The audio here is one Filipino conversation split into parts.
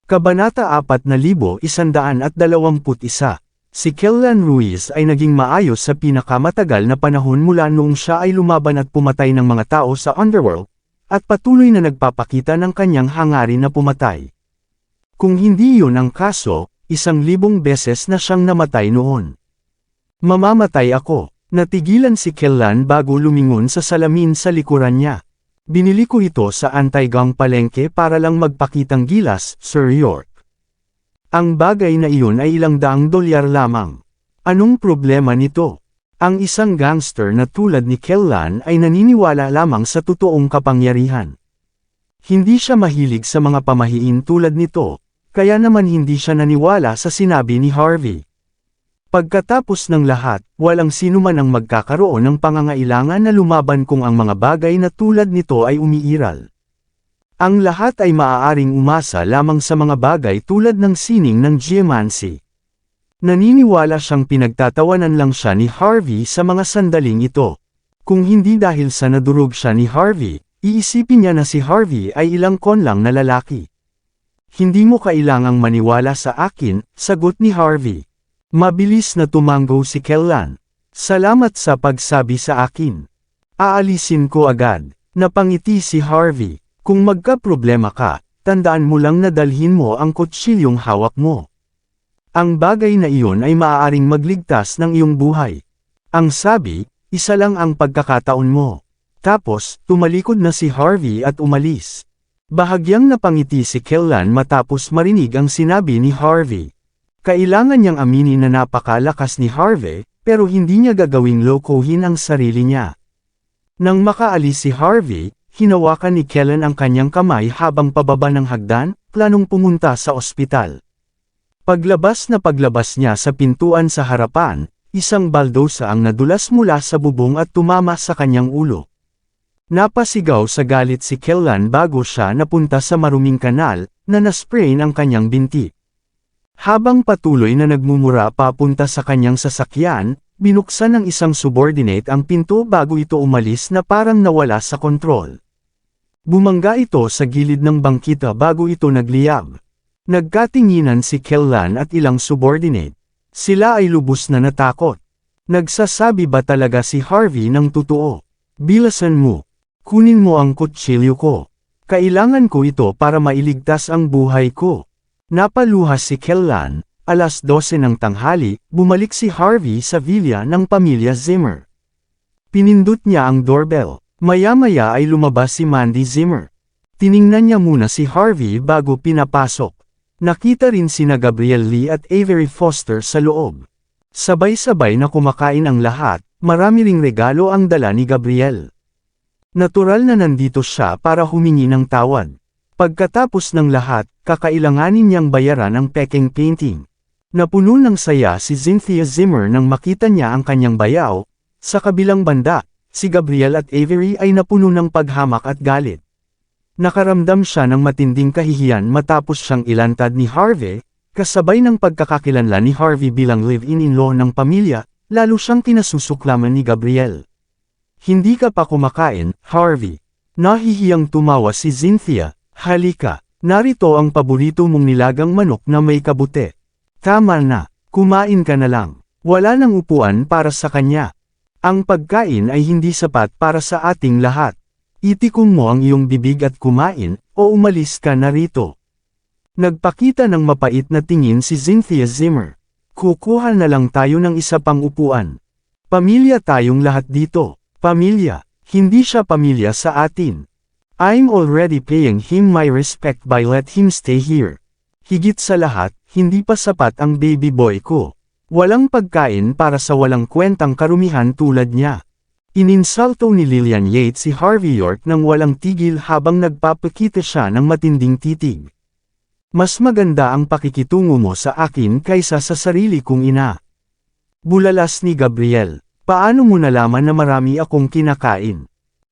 Kabanata 4121. Si Kellan Ruiz ay naging maayos sa pinakamatagal na panahon mula noong siya ay lumaban at pumatay ng mga tao sa Underworld, at patuloy na nagpapakita ng kanyang hangarin na pumatay. Kung hindi yun ang kaso, 1,000 beses na siyang namatay noon. Mamamatay ako. Natigilan si Kellan bago lumingon sa salamin sa likuran niya. Binili ko ito sa anti-gang palengke para lang magpakitang gilas, Sir York. Ang bagay na iyon ay $200 lamang. Anong problema nito? Ang isang gangster na tulad ni Kellan ay naniniwala lamang sa totoong kapangyarihan. Hindi siya mahilig sa mga pamahiin tulad nito, kaya naman hindi siya naniwala sa sinabi ni Harvey. Pagkatapos ng lahat, walang sinuman ang magkakaroon ng pangangailangan na lumaban kung ang mga bagay na tulad nito ay umiiral. Ang lahat ay maaaring umasa lamang sa mga bagay tulad ng sining ng geomancy. Naniniwala siyang pinagtatawanan lang siya ni Harvey sa mga sandaling ito. Kung hindi dahil sa nadurog siya ni Harvey, iisipin niya na si Harvey ay ilang kon lang na lalaki. Hindi mo kailangang maniwala sa akin, sagot ni Harvey. Mabilis na tumango si Kellan. Salamat sa pagsabi sa akin. Aalisin ko agad. Napangiti si Harvey. Kung magka-problema ka, tandaan mo lang na dalhin mo ang kutsilyong hawak mo. Ang bagay na iyon ay maaaring magligtas ng iyong buhay. Ang sabi, isa lang ang pagkakataon mo. Tapos, tumalikod na si Harvey at umalis. Bahagyang napangiti si Kellan matapos marinig ang sinabi ni Harvey. Kailangan niyang aminin na napakalakas ni Harvey, pero hindi niya gagawing lokohin ang sarili niya. Nang makaalis si Harvey, hinawakan ni Kellan ang kanyang kamay habang pababa ng hagdan, planong pumunta sa ospital. Paglabas niya sa pintuan sa harapan, isang baldosa ang nadulas mula sa bubong at tumama sa kanyang ulo. Napasigaw sa galit si Kellan bago siya napunta sa maruming kanal, na nasprain ang kanyang binti. Habang patuloy na nagmumura papunta sa kanyang sasakyan, binuksan ng isang subordinate ang pinto bago ito umalis na parang nawala sa kontrol. Bumangga ito sa gilid ng bangkita bago ito nagliyab. Nagkatinginan si Kellan at ilang subordinate. Sila ay lubos na natakot. Nagsasabi ba talaga si Harvey ng totoo? Bilasan mo. Kunin mo ang kutsilyo ko. Kailangan ko ito para mailigtas ang buhay ko. Napaluha si Kellan. 12:00 ng tanghali, bumalik si Harvey sa villa ng pamilya Zimmer. Pinindot niya ang doorbell. Maya-maya ay lumabas si Mandy Zimmer. Tiningnan niya muna si Harvey bago pinapasok. Nakita rin sina Gabriel Lee at Avery Foster sa loob. Sabay-sabay na kumakain ang lahat, marami ring regalo ang dala ni Gabriel. Natural na nandito siya para humingi ng tawad. Pagkatapos ng lahat, kakailanganin niyang bayaran ang peking painting. Napuno ng saya si Cynthia Zimmer nang makita niya ang kanyang bayaw. Sa kabilang banda, si Gabriel at Avery ay napuno ng paghamak at galit. Nakaramdam siya ng matinding kahihiyan matapos siyang ilantad ni Harvey, kasabay ng pagkakakilanlan ni Harvey bilang live-in-in-law ng pamilya, lalo siyang kinasusuklaman ni Gabriel. Hindi ka pa kumakain, Harvey. Nahihiyang tumawa si Cynthia. Halika, narito ang paborito mong nilagang manok na may kabute. Tama na, kumain ka na lang. Wala nang upuan para sa kanya. Ang pagkain ay hindi sapat para sa ating lahat. Itikong mo ang iyong bibig at kumain, o umalis ka na rito. Nagpakita ng mapait na tingin si Cynthia Zimmer. Kukuha na lang tayo ng isa pang upuan. Pamilya tayong lahat dito. Pamilya, hindi siya pamilya sa atin. I'm already paying him my respect by let him stay here. Higit sa lahat, hindi pa sapat ang baby boy ko. Walang pagkain para sa walang kwentang karumihan tulad niya. Ininsulto ni Lillian Yates si Harvey York nang walang tigil habang nagpapakita siya ng matinding titig. Mas maganda ang pakikitungo mo sa akin kaysa sa sarili kong ina. Bulalas ni Gabriel. Paano mo nalaman na marami akong kinakain?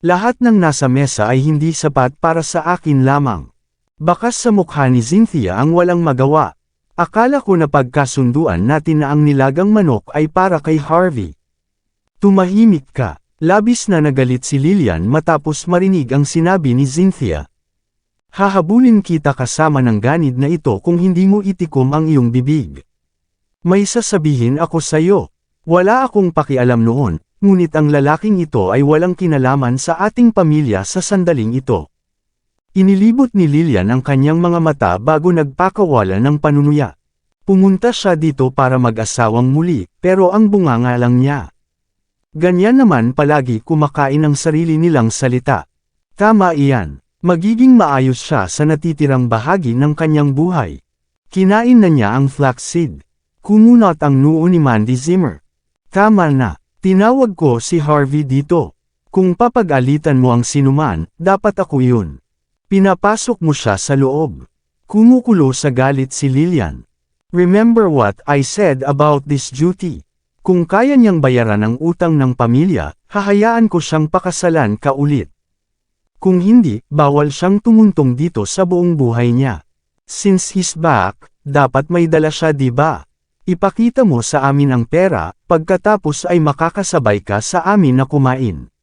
Lahat ng nasa mesa ay hindi sapat para sa akin lamang. Bakas sa mukha ni Cynthia ang walang magawa. Akala ko na pagkasunduan natin na ang nilagang manok ay para kay Harvey. Tumahimik ka. Labis na nagalit si Lillian matapos marinig ang sinabi ni Cynthia. Hahabulin kita kasama ng ganid na ito kung hindi mo itikom ang iyong bibig. May sasabihin ako sa'yo. Wala akong pakialam noon, ngunit ang lalaking ito ay walang kinalaman sa ating pamilya sa sandaling ito. Inilibot ni Lillian ang kanyang mga mata bago nagpakawala ng panunuya. Pumunta siya dito para mag-asawang muli, pero ang bunganga lang niya. Ganyan naman palagi kumakain ng sarili nilang salita. Tama iyan. Magiging maayos siya sa natitirang bahagi ng kanyang buhay. Kinain na niya ang flaxseed. Kumunot ang noo ni Mandy Zimmer. Tama na. Tinawag ko si Harvey dito. Kung papag-alitan mo ang sinuman, dapat ako yun. Pinapasok mo siya sa loob. Kumukulo sa galit si Lillian. Remember what I said about this duty. Kung kaya niyang bayaran ang utang ng pamilya, hahayaan ko siyang pakasalan ka ulit. Kung hindi, bawal siyang tumuntong dito sa buong buhay niya. Since he's back, dapat may dala siya diba? Ipakita mo sa amin ang pera, pagkatapos ay makakasabay ka sa amin na kumain.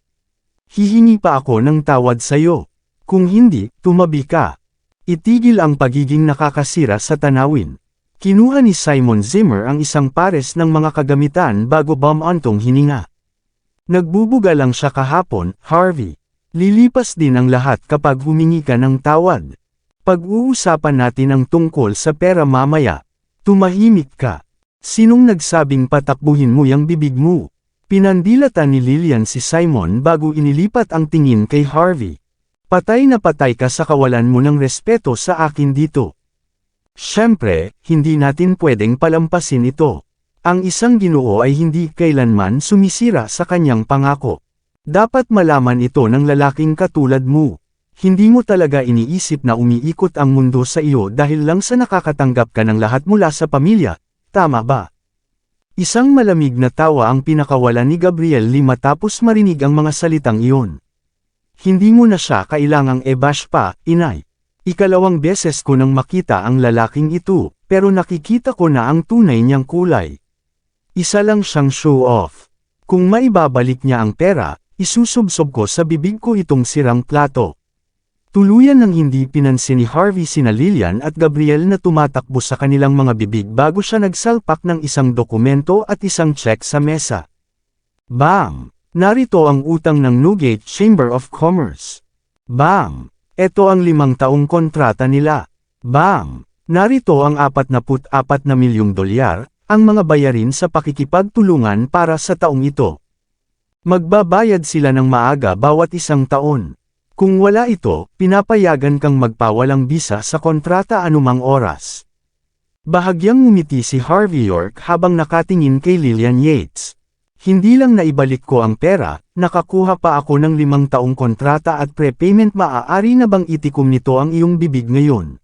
Hihingi pa ako ng tawad sa'yo. Kung hindi, tumabi ka. Itigil ang pagiging nakakasira sa tanawin. Kinuha ni Simon Zimmer ang isang pares ng mga kagamitan bago bumantong hininga. Nagbubuga lang siya kahapon, Harvey. Lilipas din ang lahat kapag humingi ka ng tawad. Pag-uusapan natin ang tungkol sa pera mamaya. Tumahimik ka. Sinong nagsabing patakbuhin mo yang bibig mo? Pinandilatan ni Lillian si Simon bago inilipat ang tingin kay Harvey. Patay na patay ka sa kawalan mo ng respeto sa akin dito. Siyempre, hindi natin pwedeng palampasin ito. Ang isang ginoo ay hindi kailanman sumisira sa kanyang pangako. Dapat malaman ito ng lalaking katulad mo. Hindi mo talaga iniisip na umiikot ang mundo sa iyo dahil lang sa nakakatanggap ka ng lahat mula sa pamilya, tama ba? Isang malamig na tawa ang pinakawalan ni Gabriel Lee matapos marinig ang mga salitang iyon. Hindi mo na siya kailangang e-bash pa, inay. Ikalawang beses ko nang makita ang lalaking ito, pero nakikita ko na ang tunay niyang kulay. Isa lang siyang show-off. Kung maibabalik niya ang pera, isusubsob ko sa bibig ko itong sirang plato. Tuluyan nang hindi pinansin ni Harvey sina Lillian at Gabriel na tumatakbo sa kanilang mga bibig bago siya nagsalpak ng isang dokumento at isang check sa mesa. Bam! Narito ang utang ng Newgate Chamber of Commerce. Bam! Ito ang 5 taong kontrata nila. Bam! Narito ang 44 na milyong dolyar, ang mga bayarin sa pakikipagtulungan para sa taong ito. Magbabayad sila ng maaga bawat 1 taon. Kung wala ito, pinapayagan kang magpawalang bisa sa kontrata anumang oras. Bahagyang ngumiti si Harvey York habang nakatingin kay Lillian Yates. Hindi lang naibalik ko ang pera, nakakuha pa ako ng 5 taong kontrata at prepayment. Maaari na bang itikom nito ang iyong bibig ngayon?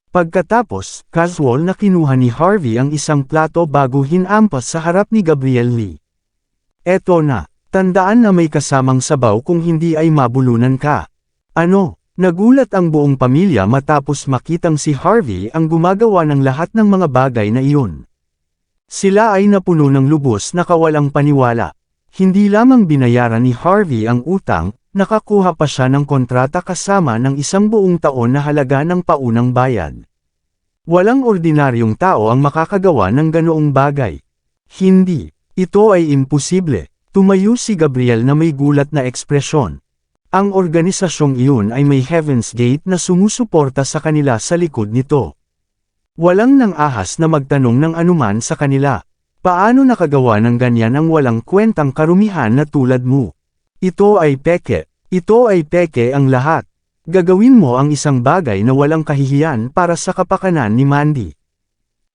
Pagkatapos, casual na kinuha ni Harvey ang isang plato bago hinampas sa harap ni Gabriel Lee. Eto na. Tandaan na may kasamang sabaw kung hindi ay mabulunan ka. Ano? Nagulat ang buong pamilya matapos makitang si Harvey ang gumagawa ng lahat ng mga bagay na iyon. Sila ay napuno ng lubos na kawalang paniwala. Hindi lamang binayaran ni Harvey ang utang, nakakuha pa siya ng kontrata kasama ng 1 buong taon na halaga ng paunang bayad. Walang ordinaryong tao ang makakagawa ng ganoong bagay. Hindi. Ito ay imposible. Tumayo si Gabriel na may gulat na ekspresyon. Ang organisasyong iyon ay may Heaven's Gate na sumusuporta sa kanila sa likod nito. Walang nang ahas na magtanong ng anuman sa kanila. Paano nakagawa ng ganyan ang walang kwentang karumihan na tulad mo? Ito ay peke. Ito ay peke ang lahat. Gagawin mo ang isang bagay na walang kahihiyan para sa kapakanan ni Mandy.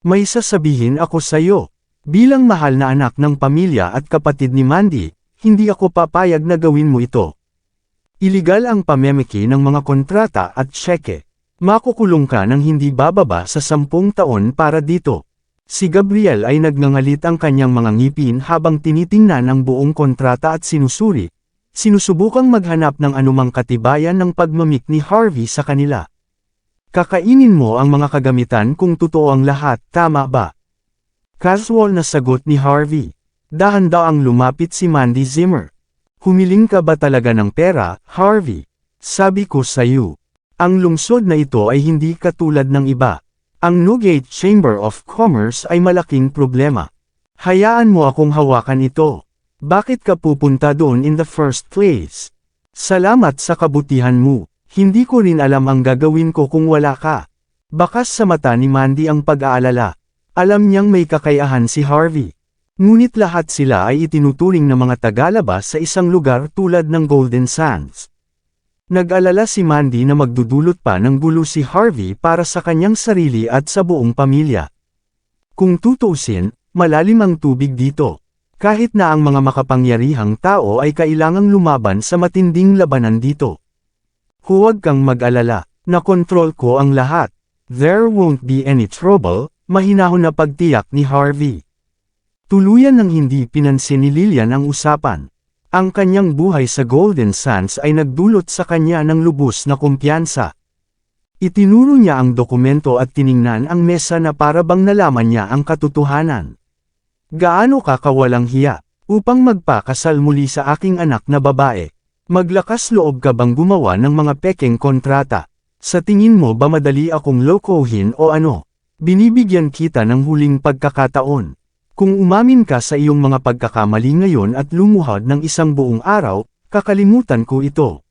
May sasabihin ako sa'yo. Bilang mahal na anak ng pamilya at kapatid ni Mandy, hindi ako papayag na gawin mo ito. Iligal ang pamemeki ng mga kontrata at tseke. Makukulong ka ng hindi bababa sa 10 taon para dito. Si Gabriel ay nagngangalit ang kanyang mga ngipin habang tinitingnan ang buong kontrata at sinusuri. Sinusubukang maghanap ng anumang katibayan ng pagmamik ni Harvey sa kanila. Kakainin mo ang mga kagamitan kung totoo ang lahat, tama ba? Casual na sagot ni Harvey. Dahan-daang lumapit si Mandy Zimmer. Humiling ka ba talaga ng pera, Harvey? Sabi ko sa'yo. Ang lungsod na ito ay hindi katulad ng iba. Ang Newgate Chamber of Commerce ay malaking problema. Hayaan mo akong hawakan ito. Bakit ka pupunta doon in the first place? Salamat sa kabutihan mo. Hindi ko rin alam ang gagawin ko kung wala ka. Bakas sa mata ni Mandy ang pag-aalala. Alam niyang may kakayahan si Harvey. Ngunit lahat sila ay itinuturing na mga tagalabas sa isang lugar tulad ng Golden Sands. Nag-alala si Mandy na magdudulot pa ng gulo si Harvey para sa kanyang sarili at sa buong pamilya. Kung tutuusin, malalim ang tubig dito. Kahit na ang mga makapangyarihang tao ay kailangang lumaban sa matinding labanan dito. Huwag kang mag-alala, nakontrol ko ang lahat. There won't be any trouble, mahinahon na pagtiyak ni Harvey. Tuluyan ng hindi pinansin ni Lillian ang usapan. Ang kanyang buhay sa Golden Sands ay nagdulot sa kanya ng lubos na kumpiyansa. Itinuro niya ang dokumento at tiningnan ang mesa na para bang nalaman niya ang katotohanan. Gaano ka kawalang hiya, upang magpakasal muli sa aking anak na babae? Maglakas loob ka bang gumawa ng mga pekeng kontrata? Sa tingin mo ba madali akong lokohin o ano? Binibigyan kita ng huling pagkakataon. Kung umamin ka sa iyong mga pagkakamali ngayon at lumuhod ng isang buong araw, kakalimutan ko ito.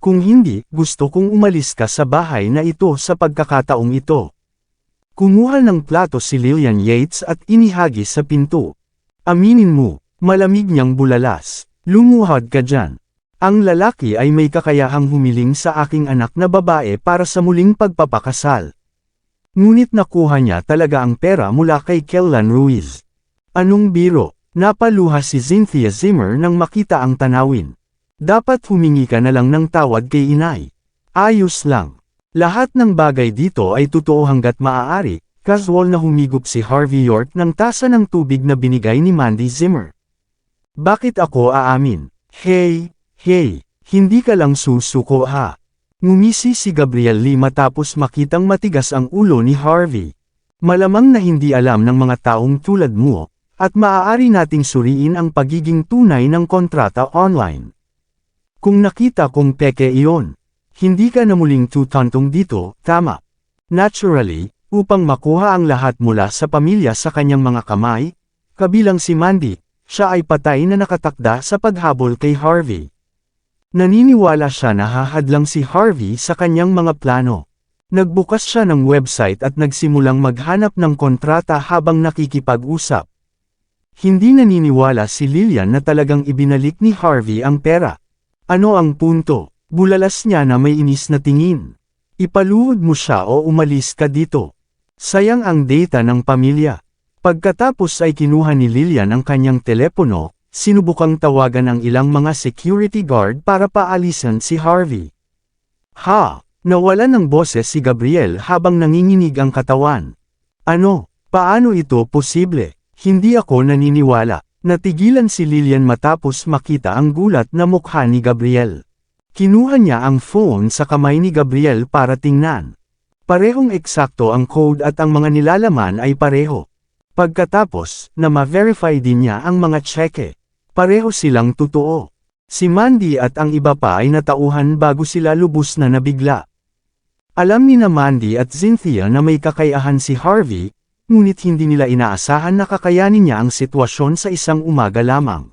Kung hindi, gusto kong umalis ka sa bahay na ito sa pagkakataong ito. Kumuha ng plato si Lillian Yates at inihagis sa pinto. Aminin mo, malamig niyang bulalas. Lumuhod ka dyan. Ang lalaki ay may kakayahang humiling sa aking anak na babae para sa muling pagpapakasal. Ngunit nakuha niya talaga ang pera mula kay Kellan Ruiz. Anong biro? Napaluha si Cynthia Zimmer nang makita ang tanawin. Dapat humingi ka na lang ng tawad kay inay. Ayos lang. Lahat ng bagay dito ay totoo hanggat maaari. Casual na humigop si Harvey York ng tasa ng tubig na binigay ni Mandy Zimmer. Bakit ako aamin? Hey, hindi ka lang susuko ha. Ngumisi si Gabriel Lee matapos makitang matigas ang ulo ni Harvey. Malamang na hindi alam ng mga taong tulad mo, at maaari nating suriin ang pagiging tunay ng kontrata online. Kung nakita kong peke iyon, hindi ka na muling tutantong dito, tama. Naturally, upang makuha ang lahat mula sa pamilya sa kanyang mga kamay, kabilang si Mandy, siya ay patay na nakatakda sa paghabol kay Harvey. Naniniwala siya na hahadlang si Harvey sa kanyang mga plano. Nagbukas siya ng website at nagsimulang maghanap ng kontrata habang nakikipag-usap. Hindi naniniwala si Lillian na talagang ibinalik ni Harvey ang pera. Ano ang punto? Bulalas niya na may inis na tingin. Ipaluhod mo siya o umalis ka dito. Sayang ang data ng pamilya. Pagkatapos ay kinuha ni Lillian ang kanyang telepono, sinubukang tawagan ang ilang mga security guard para paalisan si Harvey. Nawalan ng boses si Gabriel habang nanginginig ang katawan. Ano? Paano ito posible? Hindi ako naniniwala. Natigilan si Lillian matapos makita ang gulat na mukha ni Gabriel. Kinuha niya ang phone sa kamay ni Gabriel para tingnan. Parehong eksakto ang code at ang mga nilalaman ay pareho. Pagkatapos, na ma-verify din niya ang mga tseke. Pareho silang totoo. Si Mandy at ang iba pa ay natauhan bago sila lubos na nabigla. Alam ni na Mandy at Cynthia na may kakayahan si Harvey, ngunit hindi nila inaasahan na kakayanin niya ang sitwasyon sa isang umaga lamang.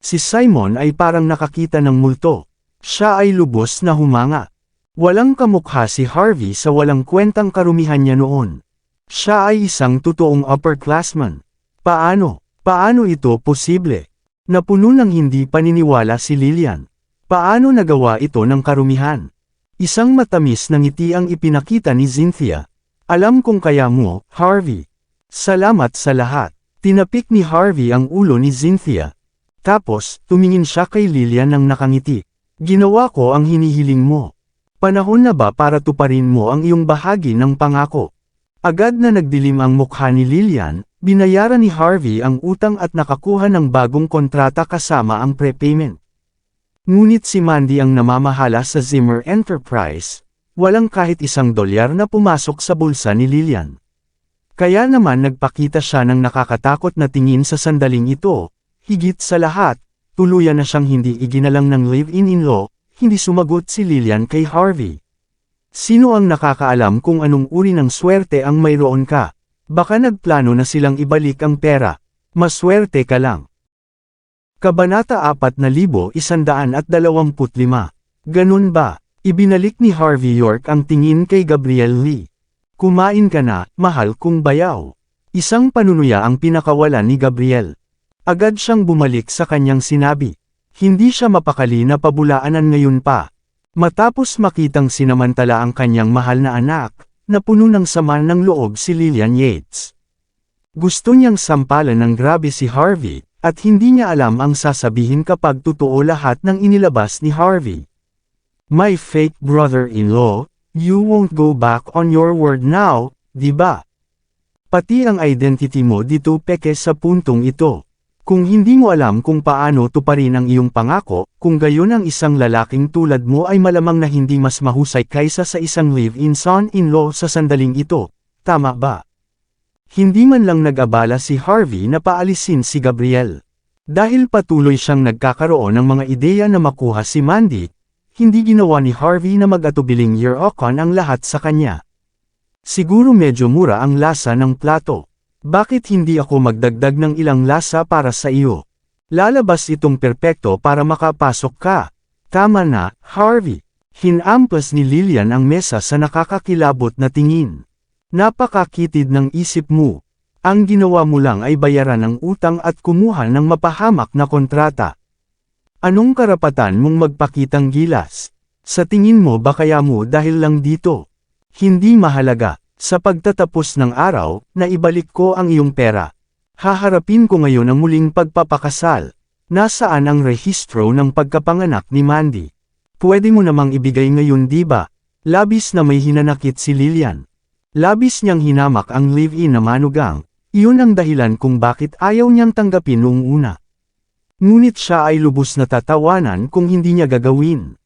Si Simon ay parang nakakita ng multo. Siya ay lubos na humanga. Walang kamukha si Harvey sa walang kwentang karumihan niya noon. Siya ay isang totoong upperclassman. Paano ito posible? Napuno ng hindi paniniwala si Lillian. Paano nagawa ito ng karumihan? Isang matamis na ngiti ang ipinakita ni Cynthia. Alam kong kaya mo, Harvey. Salamat sa lahat. Tinapik ni Harvey ang ulo ni Cynthia. Tapos, tumingin siya kay Lillian ng nakangiti. Ginawa ko ang hinihiling mo. Panahon na ba para tuparin mo ang iyong bahagi ng pangako? Agad na nagdilim ang mukha ni Lillian, binayaran ni Harvey ang utang at nakakuha ng bagong kontrata kasama ang prepayment. Ngunit si Mandy ang namamahala sa Zimmer Enterprise. Walang kahit $1 na pumasok sa bulsa ni Lillian. Kaya naman nagpakita siya ng nakakatakot na tingin sa sandaling ito. Higit sa lahat, tuluyan na siyang hindi iginalang ng live-in-in-law, hindi sumagot si Lillian kay Harvey. Sino ang nakakaalam kung anong uri ng swerte ang mayroon ka? Baka nagplano na silang ibalik ang pera. Maswerte ka lang. Kabanata 4125. Ganun ba? Ibinalik ni Harvey York ang tingin kay Gabrielle Lee. Kumain ka na, mahal kong bayaw. Isang panunuya ang pinakawalan ni Gabrielle. Agad siyang bumalik sa kanyang sinabi. Hindi siya mapakali na pabulaanan ngayon pa. Matapos makitang sinamantala ang kanyang mahal na anak, napuno ng sama ng loob si Lillian Yates. Gusto niyang sampalan ng grabe si Harvey, at hindi niya alam ang sasabihin kapag totoo lahat ng inilabas ni Harvey. My fake brother-in-law, you won't go back on your word now, di ba? Pati ang identity mo dito peke sa puntong ito. Kung hindi mo alam kung paano tuparin ang iyong pangako, kung gayon ang isang lalaking tulad mo ay malamang na hindi mas mahusay kaysa sa isang live-in son-in-law sa sandaling ito, tama ba? Hindi man lang nag-abala si Harvey na paalisin si Gabrielle. Dahil patuloy siyang nagkakaroon ng mga ideya na makuha si Mandy, hindi ginawa ni Harvey na mag-atubiling year-okon ang lahat sa kanya. Siguro medyo mura ang lasa ng plato. Bakit hindi ako magdagdag ng ilang lasa para sa iyo? Lalabas itong perpekto para makapasok ka. Tama na, Harvey. Hinampas ni Lillian ang mesa sa nakakakilabot na tingin. Napakakitid ng isip mo. Ang ginawa mo lang ay bayaran ang utang at kumuha ng mapahamak na kontrata. Anong karapatan mong magpakitang gilas? Sa tingin mo ba kaya mo dahil lang dito? Hindi mahalaga. Sa pagtatapos ng araw, naibalik ko ang iyong pera. Haharapin ko ngayon ang muling pagpapakasal. Nasaan ang rehistro ng pagkapanganak ni Mandy? Pwede mo namang ibigay ngayon di ba? Labis na may hinanakit si Lillian. Labis niyang hinamak ang live-in na manugang, iyon ang dahilan kung bakit ayaw niyang tanggapin noong una. Ngunit siya ay lubos na tatawanan kung hindi niya gagawin.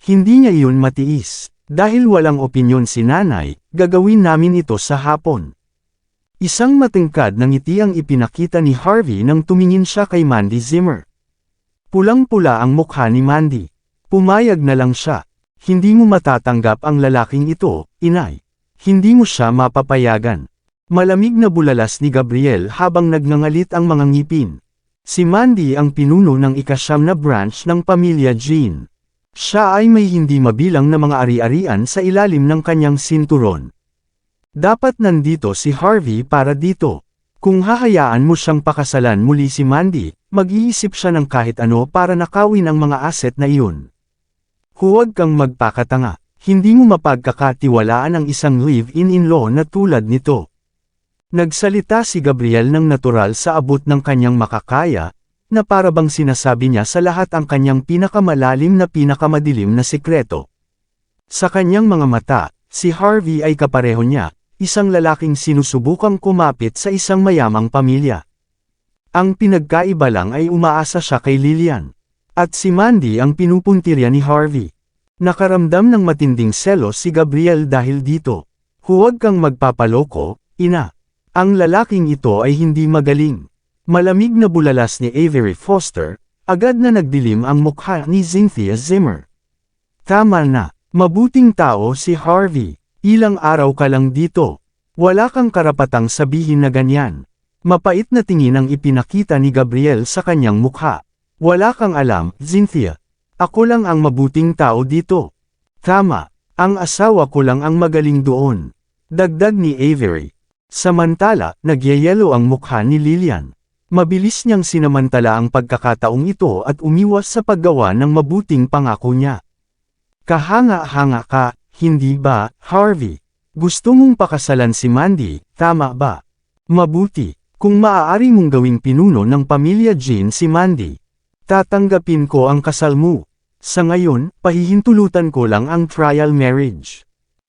Hindi niya iyon matiis, dahil walang opinyon si nanay, gagawin namin ito sa hapon. Isang matingkad na ngiti ang ipinakita ni Harvey nang tumingin siya kay Mandy Zimmer. Pulang-pula ang mukha ni Mandy. Pumayag na lang siya. Hindi mo matatanggap ang lalaking ito, inay. Hindi mo siya mapapayagan. Malamig na bulalas ni Gabrielle habang nagngangalit ang mga ngipin. Si Mandy ang pinuno ng ika-9 na branch ng pamilya Jean. Siya ay may hindi mabilang na mga ari-arian sa ilalim ng kanyang sinturon. Dapat nandito si Harvey para dito. Kung hahayaan mo siyang pakasalan muli si Mandy, mag-iisip siya ng kahit ano para nakawin ang mga asset na iyon. Huwag kang magpakatanga. Hindi mo mapagkakatiwalaan ang isang live-in-in-law na tulad nito. Nagsalita si Gabrielle ng natural sa abot ng kanyang makakaya, na parabang sinasabi niya sa lahat ang kanyang pinakamalalim na pinakamadilim na sikreto. Sa kanyang mga mata, si Harvey ay kapareho niya, isang lalaking sinusubukang kumapit sa isang mayamang pamilya. Ang pinagkaiba lang ay umaasa siya kay Lillian. At si Mandy ang pinupuntirya ni Harvey. Nakaramdam ng matinding selos si Gabrielle dahil dito. Huwag kang magpapaloko, ina. Ang lalaking ito ay hindi magaling. Malamig na bulalas ni Avery Foster, agad na nagdilim ang mukha ni Cynthia Zimmer. Tama na, mabuting tao si Harvey. Ilang araw ka lang dito. Wala kang karapatang sabihin na ganyan. Mapait na tingin ang ipinakita ni Gabrielle sa kanyang mukha. Wala kang alam, Cynthia. Ako lang ang mabuting tao dito. Tama, ang asawa ko lang ang magaling doon. Dagdag ni Avery. Samantala, nagyayelo ang mukha ni Lillian. Mabilis niyang sinamantala ang pagkakataong ito at umiwas sa paggawa ng mabuting pangako niya. Kahanga-hanga ka, hindi ba, Harvey? Gusto mong pakasalan si Mandy, tama ba? Mabuti, kung maaari mong gawing pinuno ng pamilya Jean si Mandy. Tatanggapin ko ang kasal mo. Sa ngayon, pahihintulutan ko lang ang trial marriage.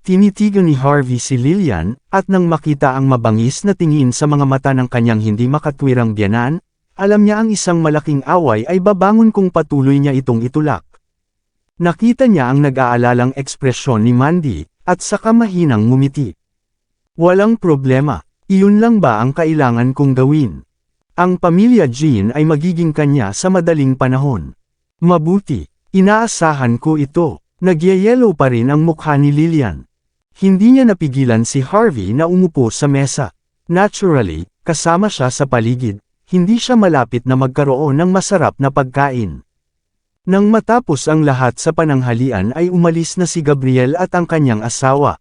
Tinitigan ni Harvey si Lillian, at nang makita ang mabangis na tingin sa mga mata ng kanyang hindi makatwirang biyanan, alam niya ang isang malaking away ay babangon kung patuloy niya itong itulak. Nakita niya ang nag-aalalang ekspresyon ni Mandy, at saka mahinang ngumiti. Walang problema, iyon lang ba ang kailangan kong gawin? Ang pamilya Jean ay magiging kanya sa madaling panahon. Mabuti, inaasahan ko ito. Nagyayelo pa rin ang mukha ni Lillian. Hindi niya napigilan si Harvey na umupo sa mesa. Naturally, kasama siya sa paligid, hindi siya malapit na magkaroon ng masarap na pagkain. Nang matapos ang lahat sa pananghalian ay umalis na si Gabriel at ang kanyang asawa.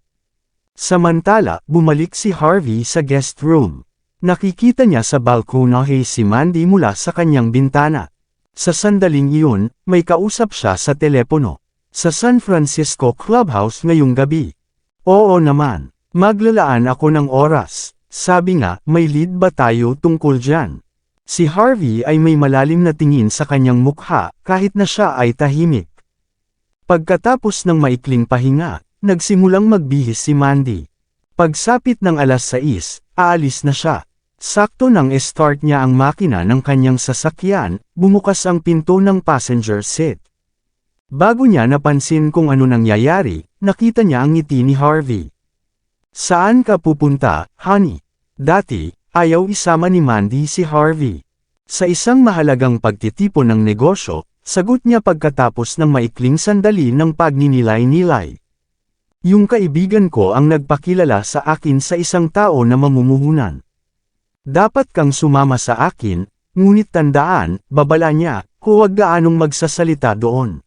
Samantala, bumalik si Harvey sa guest room. Nakikita niya sa balkonahe si Mandy mula sa kanyang bintana. Sa sandaling iyon, may kausap siya sa telepono. Sa San Francisco Clubhouse ngayong gabi. Oo naman, maglalaan ako ng oras. Sabi nga, may lead ba tayo tungkol dyan? Si Harvey ay may malalim na tingin sa kanyang mukha, kahit na siya ay tahimik. Pagkatapos ng maikling pahinga, nagsimulang magbihis si Mandy. Pagsapit ng 6:00, aalis na siya. Sakto nang start niya ang makina ng kanyang sasakyan, bumukas ang pinto ng passenger seat. Bago niya napansin kung ano nangyayari, nakita niya ang ngiti ni Harvey. Saan ka pupunta, honey? Dati, ayaw isama ni Mandy si Harvey. Sa isang mahalagang pagtitipon ng negosyo, sagot niya pagkatapos ng maikling sandali ng pagninilay-nilay. Yung kaibigan ko ang nagpakilala sa akin sa isang tao na mamumuhunan. Dapat kang sumama sa akin, ngunit tandaan, babala niya, huwag gaanong magsasalita doon.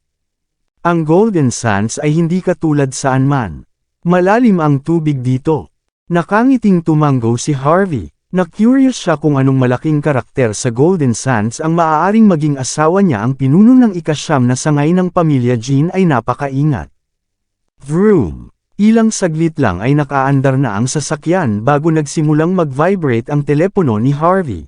Ang Golden Sands ay hindi katulad saan man. Malalim ang tubig dito. Nakangiting tumango si Harvey. Na-curious siya kung anong malaking karakter sa Golden Sands ang maaaring maging asawa niya. Ang pinuno ng ika-9 na sangay ng pamilya Jean ay napakaingat. Vroom! Ilang saglit lang ay nakaandar na ang sasakyan bago nagsimulang mag-vibrate ang telepono ni Harvey.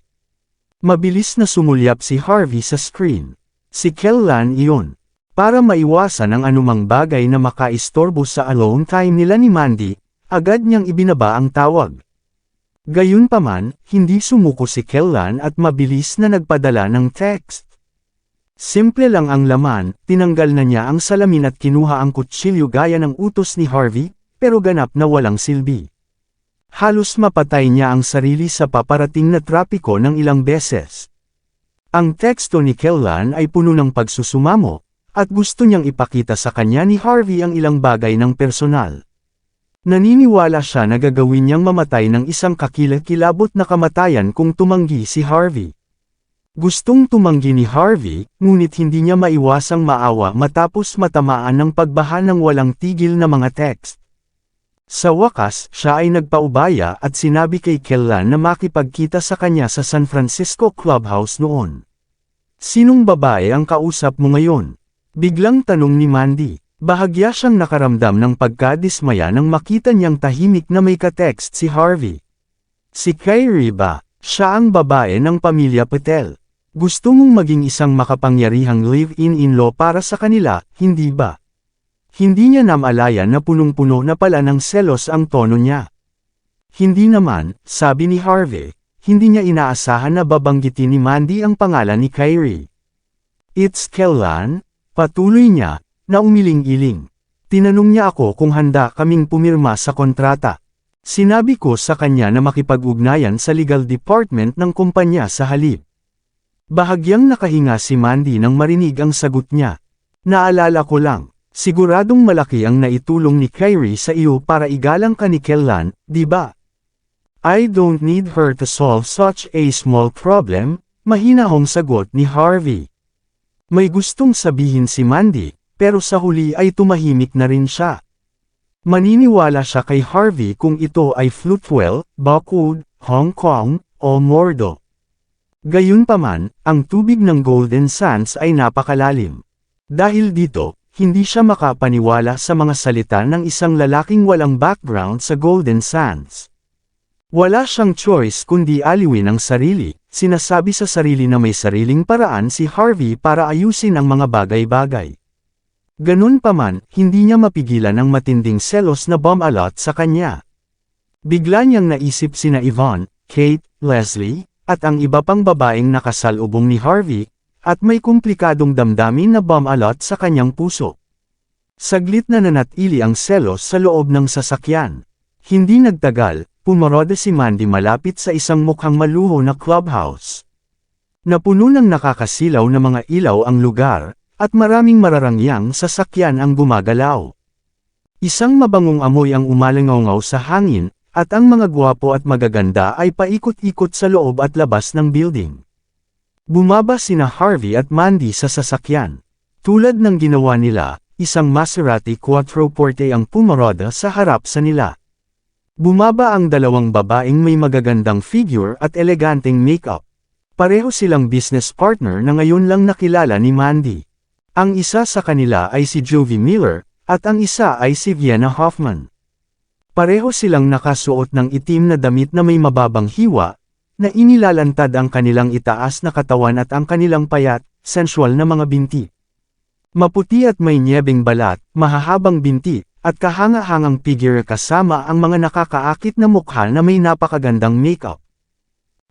Mabilis na sumulyap si Harvey sa screen. Si Kellan iyon. Para maiwasan ang anumang bagay na makaistorbo sa alone time nila ni Mandy, agad niyang ibinaba ang tawag. Gayunpaman, hindi sumuko si Kellan at mabilis na nagpadala ng text. Simple lang ang laman, tinanggal na niya ang salamin at kinuha ang kutsilyo gaya ng utos ni Harvey, pero ganap na walang silbi. Halos mapatay niya ang sarili sa paparating na trapiko ng ilang beses. Ang teksto ni Kellan ay puno ng pagsusumamo, at gusto niyang ipakita sa kanya ni Harvey ang ilang bagay ng personal. Naniniwala siya na gagawin niyang mamatay ng isang kakilakilabot na kamatayan kung tumanggi si Harvey. Gustong tumanggi ni Harvey, ngunit hindi niya maiwasang maawa matapos matamaan ng pagbaha ng walang tigil na mga text. Sa wakas, siya ay nagpaubaya at sinabi kay Kellan na makipagkita sa kanya sa San Francisco Clubhouse noon. Sinong babae ang kausap mo ngayon? Biglang tanong ni Mandy. Bahagya siyang nakaramdam ng pagkadismaya nang makita niyang tahimik na may ka-text si Harvey. Si Kyrie ba? Siya ang babae ng pamilya Patel. Gusto mong maging isang makapangyarihang live-in-in-law para sa kanila, hindi ba? Hindi niya namalayan na punong-puno na pala ng selos ang tono niya. Hindi naman, sabi ni Harvey, hindi niya inaasahan na babanggitin ni Mandy ang pangalan ni Kyrie. It's Kellan? Patuloy niya, na umiling-iling. Tinanong niya ako kung handa kaming pumirma sa kontrata. Sinabi ko sa kanya na makipag-ugnayan sa legal department ng kumpanya sa halip. Bahagyang nakahinga si Mandy nang marinig ang sagot niya. Naalala ko lang, siguradong malaki ang naitulong ni Kyrie sa iyo para igalang ka ni Kellan, di ba? I don't need her to solve such a small problem, mahinahong sagot ni Harvey. May gustong sabihin si Mandy, pero sa huli ay tumahimik na rin siya. Maniniwala siya kay Harvey kung ito ay Floatwell, Buckwood, Hong Kong, o Mordo. Gayunpaman, ang tubig ng Golden Sands ay napakalalim. Dahil dito, hindi siya makapaniwala sa mga salita ng isang lalaking walang background sa Golden Sands. Wala siyang choice kundi aliwin ang sarili. Sinasabi sa sarili na may sariling paraan si Harvey para ayusin ang mga bagay-bagay. Ganun pa man, hindi niya mapigilan ang matinding selos na bumalot sa kanya. Bigla niyang naisip sina Yvonne, Kate, Leslie, at ang iba pang babaeng nakasalubong ni Harvey, at may komplikadong damdamin na bumalot sa kanyang puso. Saglit na nanatili ang selos sa loob ng sasakyan. Hindi nagtagal, pumaroda si Mandy malapit sa isang mukhang maluho na clubhouse. Napuno ng nakakasilaw na mga ilaw ang lugar, at maraming mararangyang sasakyan ang gumagalaw. Isang mabangong amoy ang umalingaw sa hangin, at ang mga gwapo at magaganda ay paikot-ikot sa loob at labas ng building. Bumaba sina Harvey at Mandy sa sasakyan. Tulad ng ginawa nila, isang Maserati Quattroporte ang pumaroda sa harap sa nila. Bumaba ang dalawang babaeng may magagandang figure at eleganteng makeup. Pareho silang business partner na ngayon lang nakilala ni Mandy. Ang isa sa kanila ay si Jovi Miller, at ang isa ay si Vienna Hoffman. Pareho silang nakasuot ng itim na damit na may mababang hiwa, na inilalantad ang kanilang itaas na katawan at ang kanilang payat, sensual na mga binti. Maputi at may nyebeng balat, mahahabang binti, at kahanga-hangang figure kasama ang mga nakakaakit na mukha na may napakagandang makeup.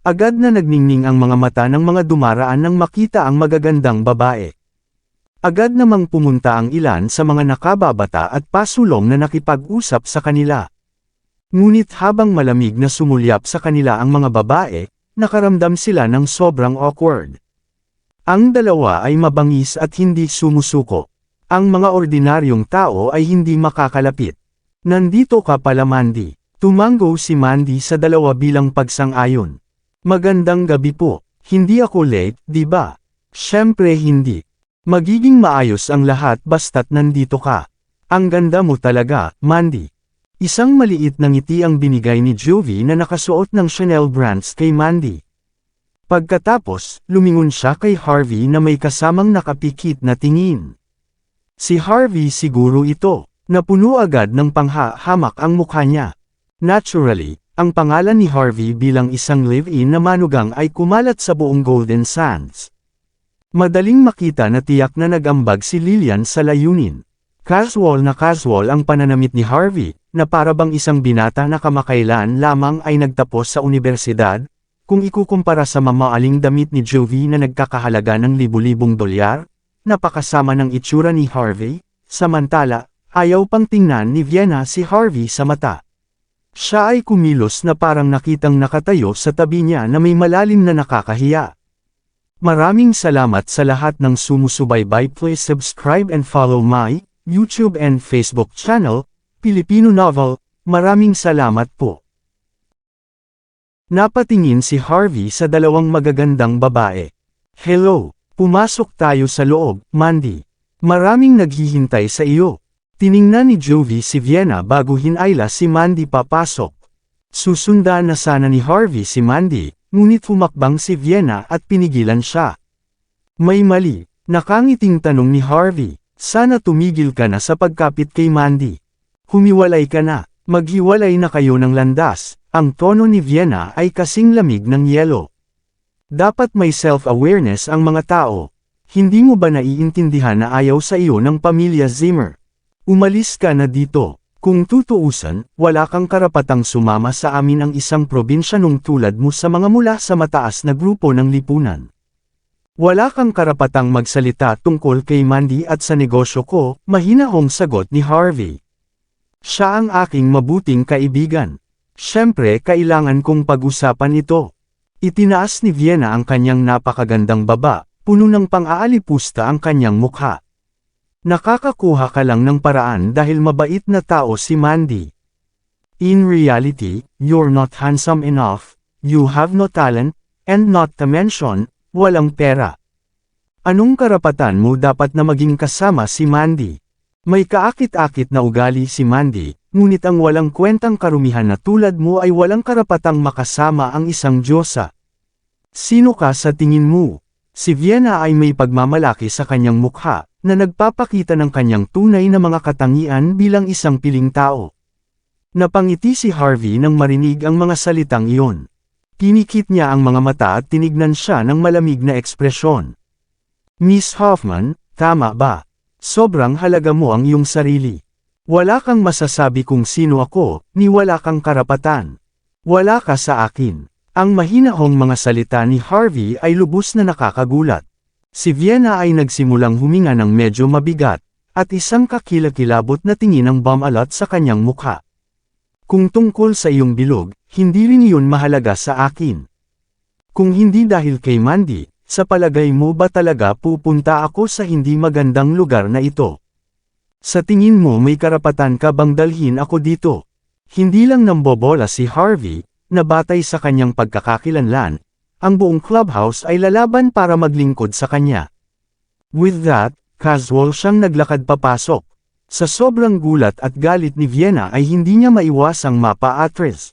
Agad na nagningning ang mga mata ng mga dumaraan nang makita ang magagandang babae. Agad namang pumunta ang ilan sa mga nakababata at pasulong na nakipag-usap sa kanila. Ngunit habang malamig na sumulyap sa kanila ang mga babae, nakaramdam sila ng sobrang awkward. Ang dalawa ay mabangis at hindi sumusuko. Ang mga ordinaryong tao ay hindi makakalapit. Nandito ka pala Mandy. Tumango si Mandy sa dalawa bilang pagsang-ayon. Magandang gabi po. Hindi ako late, di ba? Siyempre hindi. Magiging maayos ang lahat basta't nandito ka. Ang ganda mo talaga, Mandy. Isang maliit na ngiti ang binigay ni Jovi na nakasuot ng Chanel brands kay Mandy. Pagkatapos, lumingon siya kay Harvey na may kasamang nakapikit na tingin. Si Harvey siguro ito, napuno agad ng panghahamak ang mukha niya. Naturally, ang pangalan ni Harvey bilang isang live-in na manugang ay kumalat sa buong Golden Sands. Madaling makita na tiyak na nag-ambag si Lillian sa layunin. Casual ang pananamit ni Harvey, na parabang isang binata na kamakailan lamang ay nagtapos sa unibersidad, kung ikukumpara sa mamaaling damit ni Jovi na nagkakahalaga ng libu-libong dolyar. Napakasama ng itsura ni Harvey, samantala, ayaw pang tingnan ni Vienna si Harvey sa mata. Siya ay kumilos na parang nakitang nakatayo sa tabi niya na may malalim na nakakahiya. Maraming salamat sa lahat ng sumusubaybay. Please subscribe and follow my YouTube and Facebook channel, Filipino Novel. Maraming salamat po. Napatingin si Harvey sa dalawang magagandang babae. Hello. Pumasok tayo sa loob, Mandy. Maraming naghihintay sa iyo. Tiningnan ni Jovi si Vienna bago hinayla si Mandy papasok. Susundan na sana ni Harvey si Mandy, ngunit humakbang si Vienna at pinigilan siya. May mali, nakangiting tanong ni Harvey. Sana tumigil ka na sa pagkapit kay Mandy. Humiwalay ka na, maghiwalay na kayo ng landas. Ang tono ni Vienna ay kasing lamig ng yelo. Dapat may self-awareness ang mga tao. Hindi mo ba naiintindihan na ayaw sa iyo ng pamilya Zimmer? Umalis ka na dito. Kung tutuusan, wala kang karapatang sumama sa amin ang isang probinsyanong tulad mo sa mga mula sa mataas na grupo ng lipunan. Wala kang karapatang magsalita tungkol kay Mandy at sa negosyo ko, mahinahong sagot ni Harvey. Siya ang aking mabuting kaibigan. Siyempre kailangan kong pag-usapan ito. Itinaas ni Vienna ang kanyang napakagandang baba, puno ng pang-aalipusta ang kanyang mukha. Nakakakuha ka lang ng paraan dahil mabait na tao si Mandy. In reality, you're not handsome enough, you have no talent, and not to mention, walang pera. Anong karapatan mo dapat na maging kasama si Mandy? May kaakit-akit na ugali si Mandy, ngunit ang walang kwentang karumihan na tulad mo ay walang karapatang makasama ang isang diyosa. Sino ka sa tingin mo? Si Vienna ay may pagmamalaki sa kanyang mukha, na nagpapakita ng kanyang tunay na mga katangian bilang isang piling tao. Napangiti si Harvey nang marinig ang mga salitang iyon. Pinikit niya ang mga mata at tinignan siya ng malamig na ekspresyon. Miss Hoffman, tama ba? Sobrang halaga mo ang iyong sarili. Wala kang masasabi kung sino ako, ni wala kang karapatan. Wala ka sa akin. Ang mahinahong mga salita ni Harvey ay lubos na nakakagulat. Si Vienna ay nagsimulang huminga ng medyo mabigat, at isang kakilakilabot na tingin ang bumalot sa kanyang mukha. Kung tungkol sa iyong bilog, hindi rin iyon mahalaga sa akin. Kung hindi dahil kay Mandy, sa palagay mo ba talaga pupunta ako sa hindi magandang lugar na ito? Sa tingin mo may karapatan ka bang dalhin ako dito? Hindi lang nambobola si Harvey, na batay sa kanyang pagkakakilanlan, ang buong clubhouse ay lalaban para maglingkod sa kanya. With that, casual siyang naglakad papasok. Sa sobrang gulat at galit ni Vienna ay hindi niya maiwasang mapa-atras.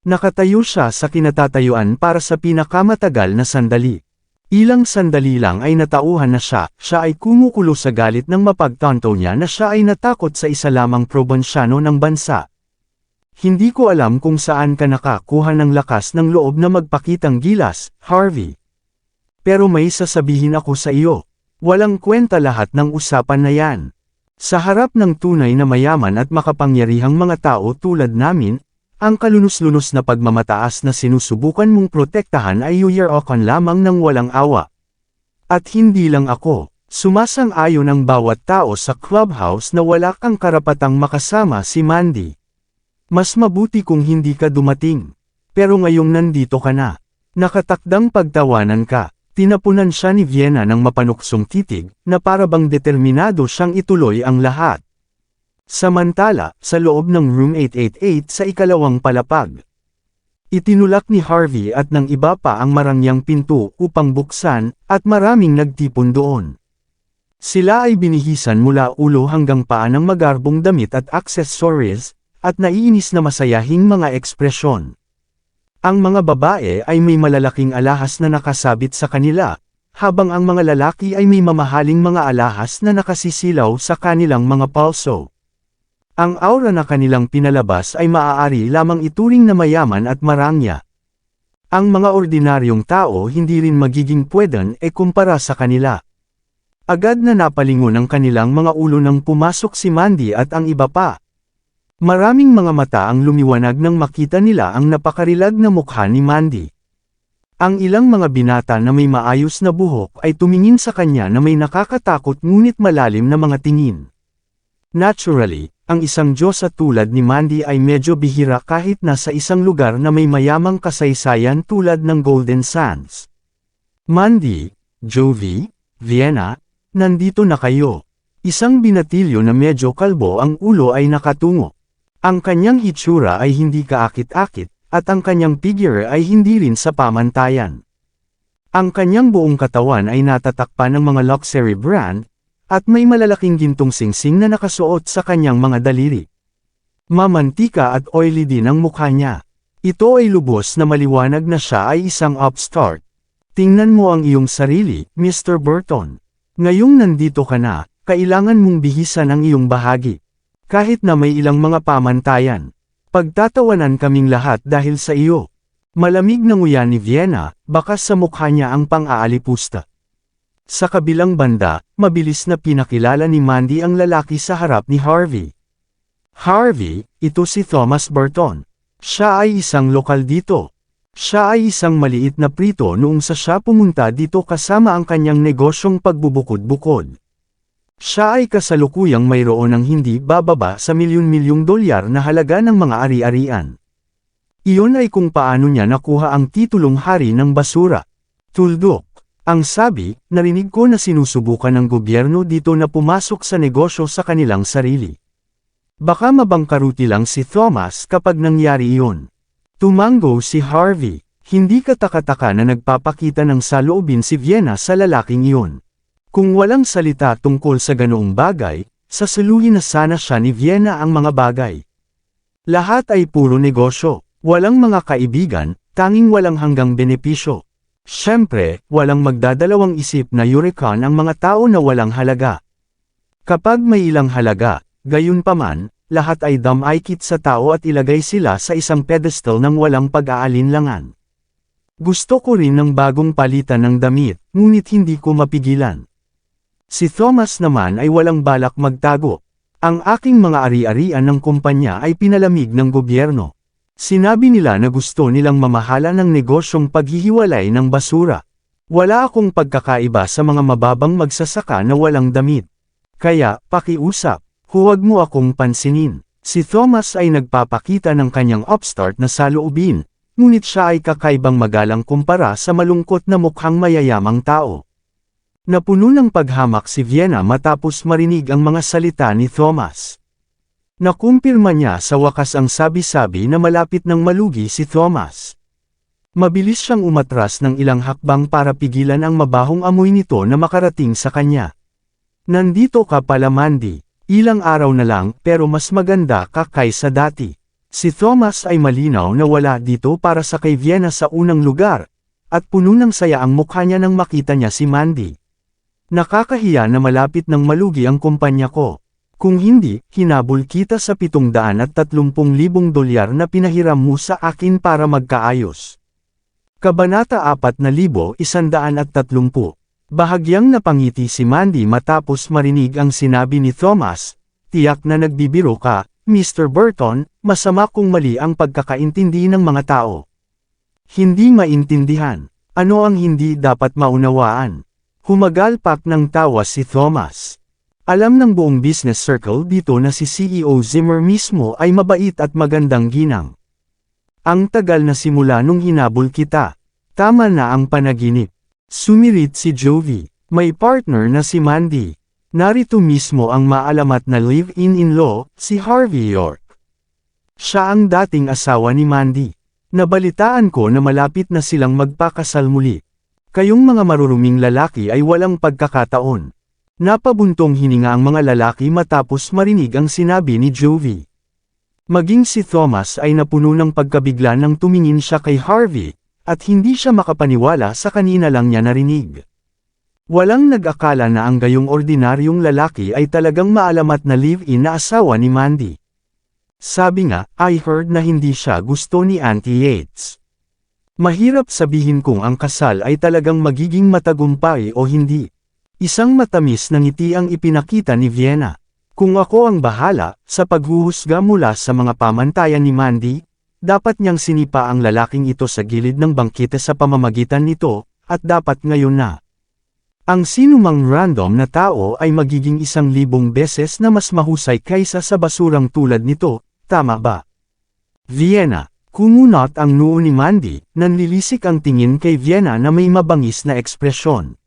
Nakatayo siya sa kinatatayuan para sa pinakamatagal na sandali. Ilang sandali lang ay natauhan na siya ay kumukulo sa galit nang mapagtanto niya na siya ay natakot sa isa lamang probinsyano ng bansa. Hindi ko alam kung saan ka nakakuha ng lakas ng loob na magpakitang gilas, Harvey. Pero may sasabihin ako sa iyo. Walang kwenta lahat ng usapan na yan. Sa harap ng tunay na mayaman at makapangyarihang mga tao tulad namin, ang kalunos-lunos na pagmamataas na sinusubukan mong protektahan ay uyarakan lamang ng walang awa. At hindi lang ako, sumasang-ayon ang bawat tao sa clubhouse na wala kang karapatang makasama si Mandy. Mas mabuti kung hindi ka dumating. Pero ngayong nandito ka na. Nakatakdang pagtawanan ka. Tinapunan siya ni Vienna ng mapanuksong titig, na para bang determinado siyang ituloy ang lahat. Samantala, sa loob ng room 888 sa ikalawang palapag. Itinulak ni Harvey at ng iba pa ang marangyang pinto upang buksan, at maraming nagtipon doon. Sila ay binihisan mula ulo hanggang paa ng magarbong damit at accessories, at naiinis na masayahing mga ekspresyon. Ang mga babae ay may malalaking alahas na nakasabit sa kanila, habang ang mga lalaki ay may mamahaling mga alahas na nakasisilaw sa kanilang mga palso. Ang aura na kanilang pinalabas ay maaari lamang ituring na mayaman at marangya. Ang mga ordinaryong tao hindi rin magiging pwedeng kumpara sa kanila. Agad na napalingon ang kanilang mga ulo nang pumasok si Mandy at ang iba pa. Maraming mga mata ang lumiwanag nang makita nila ang napakarilag na mukha ni Mandy. Ang ilang mga binata na may maayos na buhok ay tumingin sa kanya na may nakakatakot ngunit malalim na mga tingin. Naturally, ang isang diyosa tulad ni Mandy ay medyo bihira kahit nasa isang lugar na may mayamang kasaysayan tulad ng Golden Sands. Mandy, Jovi, Vienna, nandito na kayo. Isang binatilyo na medyo kalbo ang ulo ay nakatungo. Ang kanyang hitsura ay hindi kaakit-akit, at ang kanyang figure ay hindi rin sa pamantayan. Ang kanyang buong katawan ay natatakpan ng mga luxury brand, at may malalaking gintong singsing na nakasuot sa kanyang mga daliri. Mamantika at oily din ang mukha niya. Ito ay lubos na maliwanag na siya ay isang upstart. Tingnan mo ang iyong sarili, Mr. Burton. Ngayong nandito ka na, kailangan mong bihisan ang iyong bahagi. Kahit na may ilang mga pamantayan. Pagtatawanan kaming lahat dahil sa iyo. Malamig na nguya ni Vienna, bakas sa mukha niya ang pang-aalipusta. Sa kabilang banda, mabilis na pinakilala ni Mandy ang lalaki sa harap ni Harvey. Harvey, ito si Thomas Burton. Siya ay isang lokal dito. Siya ay isang maliit na prito noong siya pumunta dito kasama ang kanyang negosyong pagbubukod-bukod. Siya ay kasalukuyang mayroon ng hindi bababa sa milyon-milyong dolyar na halaga ng mga ari-arian. Iyon ay kung paano niya nakuha ang titulong hari ng basura. Tuldok. Ang sabi, narinig ko na sinusubukan ng gobyerno dito na pumasok sa negosyo sa kanilang sarili. Baka mabangkaruti lang si Thomas kapag nangyari iyon. Tumango si Harvey. Hindi katakataka na nagpapakita ng saloobin si Vienna sa lalaking iyon. Kung walang salita tungkol sa ganoong bagay, sasuluhin na sana siya ni Vienna ang mga bagay. Lahat ay puro negosyo, walang mga kaibigan, tanging walang hanggang benepisyo. Siyempre, walang magdadalawang isip na yurikan ang mga tao na walang halaga. Kapag may ilang halaga, gayunpaman, lahat ay damaykit sa tao at ilagay sila sa isang pedestal ng walang pag-aalinlangan. Gusto ko rin ng bagong palitan ng damit, ngunit hindi ko mapigilan. Si Thomas naman ay walang balak magtago. Ang aking mga ari-arian ng kumpanya ay pinalamig ng gobyerno. Sinabi nila na gusto nilang mamahala ng negosyong paghihiwalay ng basura. Wala akong pagkakaiba sa mga mababang magsasaka na walang damit. Kaya, pakiusap, huwag mo akong pansinin. Si Thomas ay nagpapakita ng kanyang upstart na saloobin, ngunit siya ay kakaibang magalang kumpara sa malungkot na mukhang mayayamang tao. Napuno ng paghamak si Vienna matapos marinig ang mga salita ni Thomas. Nakumpirma niya sa wakas ang sabi-sabi na malapit nang malugi si Thomas. Mabilis siyang umatras ng ilang hakbang para pigilan ang mabahong amoy nito na makarating sa kanya. Nandito ka pala, Mandy. Ilang araw na lang pero mas maganda ka kaysa dati. Si Thomas ay malinaw na wala dito para sa kay Vienna sa unang lugar, at puno ng saya ang mukha niya nang makita niya si Mandy. Nakakahiya na malapit nang malugi ang kumpanya ko. Kung hindi, hinabol kita sa $730,000 na pinahiram mo sa akin para magkaayos. Kabanata 4130. Bahagyang napangiti si Mandy matapos marinig ang sinabi ni Thomas. Tiyak na nagbibiro ka, Mr. Burton, masama kung mali ang pagkakaintindi ng mga tao. Hindi maintindihan. Ano ang hindi dapat maunawaan? Humagalpak ng tawa si Thomas. Alam ng buong business circle dito na si CEO Zimmer mismo ay mabait at magandang ginang. Ang tagal na simula nung hinabol kita. Tama na ang panaginip. Sumirit si Jovi. May partner na si Mandy. Narito mismo ang maalamat na live-in-in-law, si Harvey York. Siya ang dating asawa ni Mandy. Nabalitaan ko na malapit na silang magpakasal muli. Kayong mga maruruming lalaki ay walang pagkakataon. Napabuntong hininga ang mga lalaki matapos marinig ang sinabi ni Jovi. Maging si Thomas ay napuno ng pagkabigla nang tumingin siya kay Harvey, at hindi siya makapaniwala sa kanina lang niya narinig. Walang nag-akala na ang gayong ordinaryong lalaki ay talagang maalamat na live-in na asawa ni Mandy. Sabi nga, I heard na hindi siya gusto ni Auntie Yates. Mahirap sabihin kung ang kasal ay talagang magiging matagumpay o hindi. Isang matamis na ngiti ang ipinakita ni Vienna. Kung ako ang bahala, sa paghuhusga mula sa mga pamantayan ni Mandy, dapat niyang sinipa ang lalaking ito sa gilid ng bangkete sa pamamagitan nito, at dapat ngayon na. Ang sinumang random na tao ay magiging 1,000 beses na mas mahusay kaysa sa basurang tulad nito, tama ba? Vienna. Kumunot ang noo ni Mandy, nanlilisik ang tingin kay Vienna na may mabangis na ekspresyon.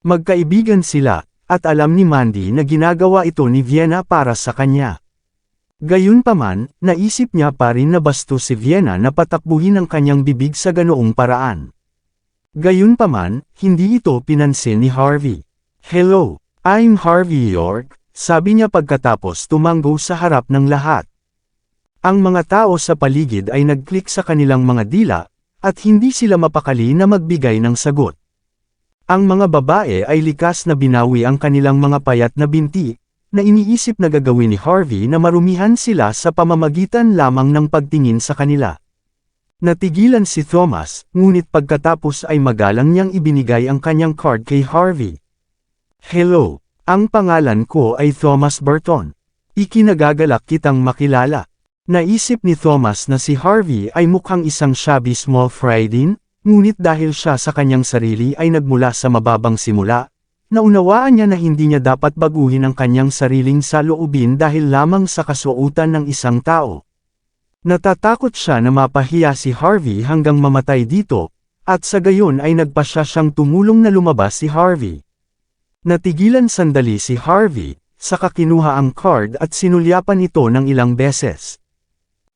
Magkaibigan sila, at alam ni Mandy na ginagawa ito ni Vienna para sa kanya. Gayunpaman, naisip niya pa rin na bastos si Vienna na patakbuhin ang kanyang bibig sa ganoong paraan. Gayunpaman, hindi ito pinansin ni Harvey. Hello, I'm Harvey York, sabi niya pagkatapos tumanggo sa harap ng lahat. Ang mga tao sa paligid ay nag-click sa kanilang mga dila, at hindi sila mapakali na magbigay ng sagot. Ang mga babae ay likas na binawi ang kanilang mga payat na binti, na iniisip na gagawin ni Harvey na marumihan sila sa pamamagitan lamang ng pagtingin sa kanila. Natigilan si Thomas, ngunit pagkatapos ay magalang niyang ibinigay ang kanyang card kay Harvey. Hello, ang pangalan ko ay Thomas Burton. Ikinagagalak kitang makilala. Naisip ni Thomas na si Harvey ay mukhang isang shabby small fry din, ngunit dahil siya sa kanyang sarili ay nagmula sa mababang simula, naunawaan niya na hindi niya dapat baguhin ang kanyang sariling saloobin dahil lamang sa kasuotan ng isang tao. Natatakot siya na mapahiya si Harvey hanggang mamatay dito, at sa gayon ay nagpasya siyang tumulong na lumabas si Harvey. Natigilan sandali si Harvey, saka kinuha ang card at sinulyapan ito ng ilang beses.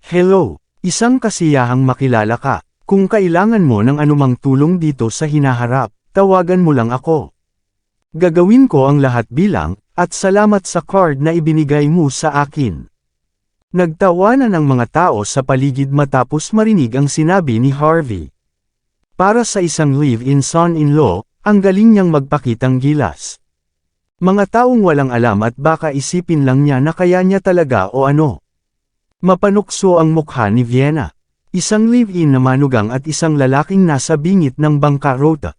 Hello, isang kasiyahang makilala ka. Kung kailangan mo ng anumang tulong dito sa hinaharap, tawagan mo lang ako. Gagawin ko ang lahat bilang, at salamat sa card na ibinigay mo sa akin. Nagtawanan ang mga tao sa paligid matapos marinig ang sinabi ni Harvey. Para sa isang live-in son-in-law, ang galing niyang magpakitang gilas. Mga taong walang alam at baka isipin lang niya na kaya niya talaga o ano. Mapanukso ang mukha ni Vienna. Isang live-in na manugang at isang lalaking nasa bingit ng bangkarota.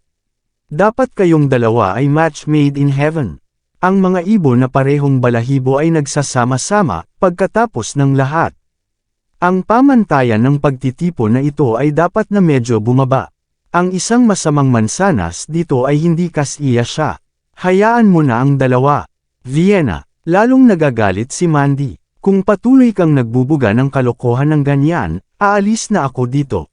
Dapat kayong dalawa ay match made in heaven. Ang mga ibon na parehong balahibo ay nagsasama-sama, pagkatapos ng lahat. Ang pamantayan ng pagtitipon na ito ay dapat na medyo bumaba. Ang isang masamang mansanas dito ay hindi kasiya siya. Hayaan mo na ang dalawa. Vienna, lalong nagagalit si Mandy. Kung patuloy kang nagbubuga ng kalokohan ng ganyan, aalis na ako dito.